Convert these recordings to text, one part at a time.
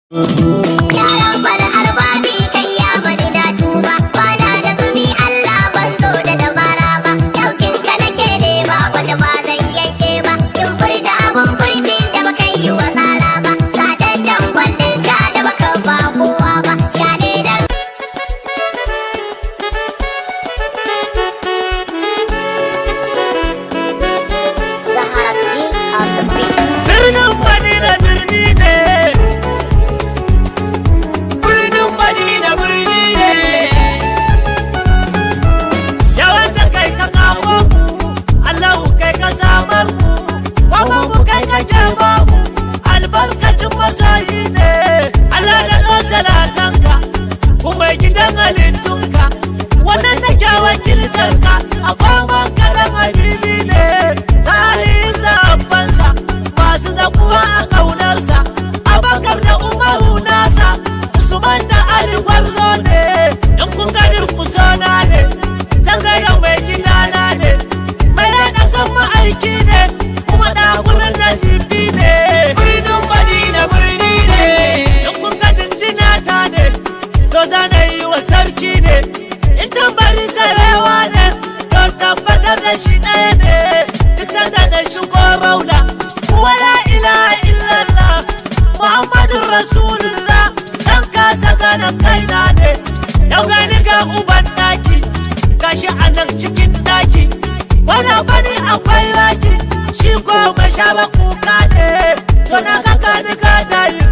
Yaran bana arbabi kai ya bani na tuba bana da gumi Allah ban zo da dabara ba daukin ka nake nema wanda ba zan yanke ba in furta abun furti da baka yi wa tsara ba sadaddan kwallon ka da baka ba kowa ba shane da Sahara on the beat. Birnin Madina birni ne. Birnin Madina birni ne. Yawan da kai ka kawo mu, Allahu kai ka samar mu, kuma mu kai ka jaba mu, albarkacin masoyi ne. Allah da ɗan salatanka, kuma gidan halittunka, wannan da kyawun kiltarka, a kwaman karan habibi ne. Tarihin sahabbansa, masu zakuwa a ƙaunarsa, Abakar da Umaru nasa, Usman da Ali gwarzo ne, in kun ga durƙuso na ne, zan gaya mai gidana ne, mai raɗa san ma'aiki ne, kuma ɗagunan nasibi ne. Birnin Madina birni ne, in kun ga jinjina ta ne, to zana yi wa sarki ne, in tambari sarewa ne, to tabbatar da shi ɗaya ne, duk sanda na shigo rauna, wala ilaha illallah, Muhammadun Rasulullah, dan kasa ganin kaina ne, yau gani ga uban daki, gashi a nan cikin daki, wani bani akwai raki, shi ko mashaba kuka ne, to na ka gani ka dayi,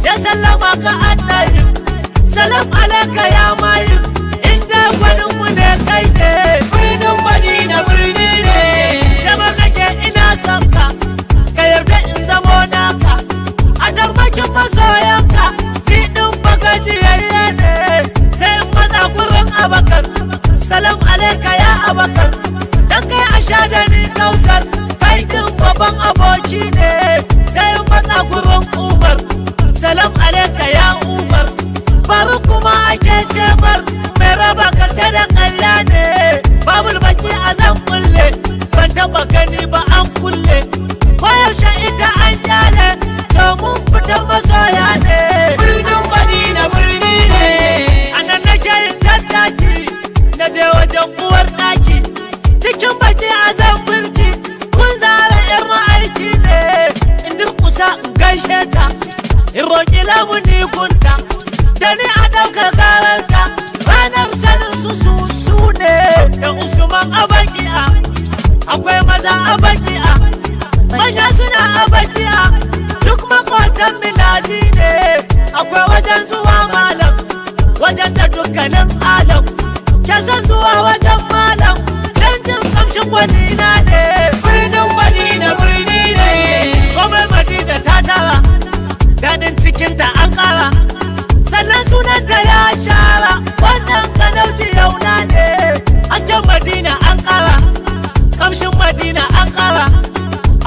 sai sallama ka annayi, salam alaika ya mayi, inda gwanin mu ne kai ne. Birnin Madina birni ne, jama kake ina son ka, ka yarda in zamo naka, a darmakin masoyanka, ni ɗin bagajiyayye ne, sai in maza gurin Abakar, salam alaika ya Abakar, dan kai a sha da ni kausar, kai ɗin babban aboki ne, sai in maza gurin Umar, salam alaika ya Umar, bari kuma ake cemar, mai raba ka da ƙarya ne, babul baki a zan kulle, ban taɓa gani ba an kulle, koyaushe ita an kyale, domin fitan masoya ne. Birnin Madina birni ne, a nan nake yin tattaki, na je wajen uwar ɗaki, cikin baki a zan birki, kun zara ƴar ma'aiki ne, in durƙusa in gaishe ta, in roƙi lamuni gunta, da ni a ɗaukar gararta, ranar sanin su ne, da Usman a baki'a, akwai maza a baki'a, manya suna a baki'a, duk makwatan milazi ne, akwai wajen zuwa malam, wajen da dukkanin alam, kyasan zuwa wajen malam, don jin kamshin gwanina ne. Birnin Madina birni ne, komai Madina ta tara, daɗin cikinta an ƙara, sannan sunanta ya shara, wannan kanauci yauna ne, hasken Madina an ƙara, kamshin Madina an ƙara,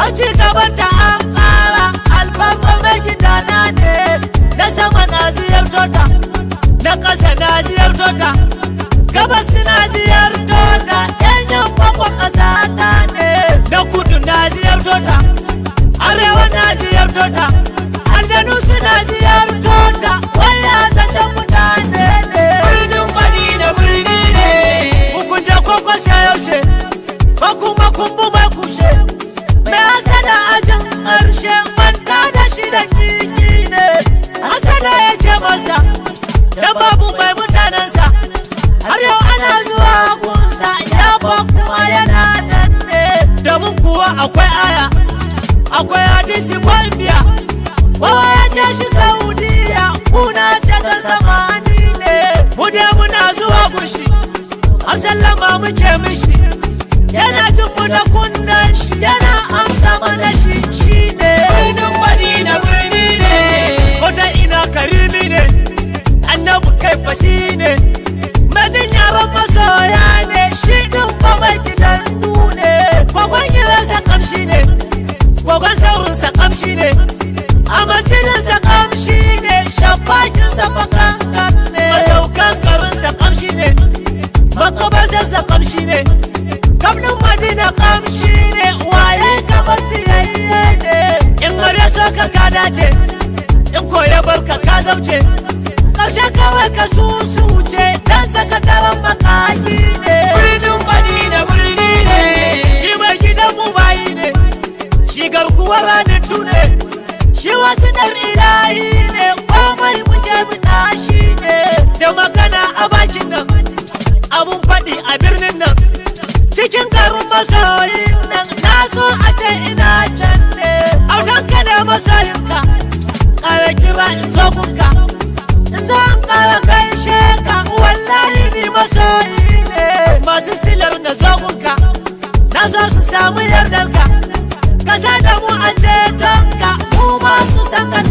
a ci gabanta an ƙara, alfarma mai gidana ne, na sama na ziyarto ta, na ƙasa na ziyarto ta, gabas na ziyarto ta, yan yamma kwa ƙasa ta ne, na kudu na ziyarto ta, arewa na ziyarto ta, aljanu suna ziyarto ta, waya zancen mutane ne. Birnin Madina birni ne, kun je koko yaushe, ko kuma kun bu mai kushe, mai hasada ajin ƙarshe, manta da shi da kiki ne, hasada yake masa, da babu mai mutanensa, har yau ana zuwa gunsa, ya ba kuma yana nan ne, domin kuwa akwai aya, akwai hadisi kwalbiya, kowa ya je shi Saudiya, kuna ce ta samani ne, mu dai muna zuwa gushi, an sallama muke mishi, yana jin mu da kunnen shi, yana amsa mana shi ne. Birnin Madina birni ne, ko ta ina karimi ne, annabi kai fashi ne, majin yaran masoya ne, shi ɗin fa mai gidan ne, gwagwan gidansa kamshi ne, gwagwan saurinsa kamshi ne, a masirinsa kamshi ne, shafakinsa makankan ne, masaukan garinsa kamshi ne, makabartarsa kamshi ne, kamnin Madina kamshi ne, waye kamar biyayye ne, in har ya so ka dace, in ko ya barka ka zauce ƙarshe kawai ka susuce dan sakataren makaki ne birnin bani da birni ne shi mai gidan mu bayi ne shi garkuwar halittu ne shi wasu ɗan ilahi ne komai muke muna shi ne da magana a bakin nan abun faɗi a birnin nan cikin garin masoyin nan na so a ce ina can ne autanka da masoyinka ƙara kira in zo gunka in zo in ƙara gaishe ka wallahi ni masoyi ne masu silar na zo gunka na zo su samu yardarka ka sa da mu a cetonka mu ma su san ka